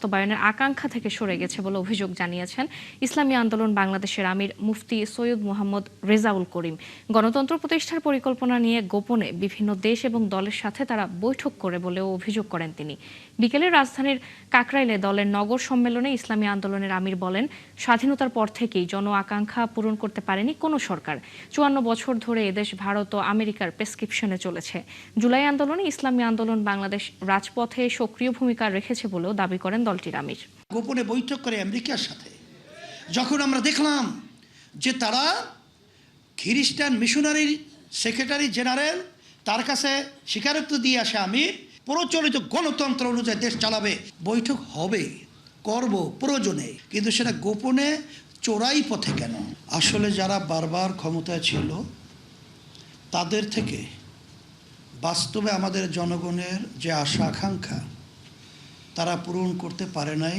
বাস্তবায়নের আকাঙ্ক্ষা থেকে সরে গেছে বলে অভিযোগ জানিয়েছেন ইসলামী আন্দোলন বাংলাদেশের আমির মুফতি সৈয়দ মোহাম্মদ রেজাউল করিম। গণতন্ত্র প্রতিষ্ঠার পরিকল্পনা নিয়ে গোপনে বিভিন্ন দেশ এবং দলের সাথে তারা বৈঠক করে বলেও অভিযোগ করেন তিনি। বিকেলে রাজধানীর কাকরাইলে দলের নগর সম্মেলনে ইসলামী আন্দোলনের আমির বলেন, স্বাধীনতার পর থেকেই জন আকাঙ্ক্ষা পূরণ করতে পারেনি কোনো সরকার। ৫৪ বছর ধরে এদেশ ভারত ও আমেরিকার প্রেসক্রিপশনে চলেছে। জুলাই আন্দোলনে ইসলামী আন্দোলন বাংলাদেশ রাজপথে সক্রিয় ভূমিকা রেখেছে বলেও দাবি করেন দলটির আমির। গোপনে বৈঠক করে আমেরিকার সাথে যখন আমরা দেখলাম যে তারা খ্রিস্টান মিশনারির সেক্রেটারি জেনারেল তার কাছে স্বীকারোক্তি দিয়ে আসে আমির প্রচলিত গণতন্ত্র অনুযায়ী দেশ চালাবে, বৈঠক হবে, করব প্রয়োজনে, কিন্তু সেটা গোপনে চোরাই পথে কেন? আসলে যারা বারবার ক্ষমতায় ছিল তাদের থেকে বাস্তবে আমাদের জনগণের যে আশা আকাঙ্ক্ষা তারা পূরণ করতে পারে নাই।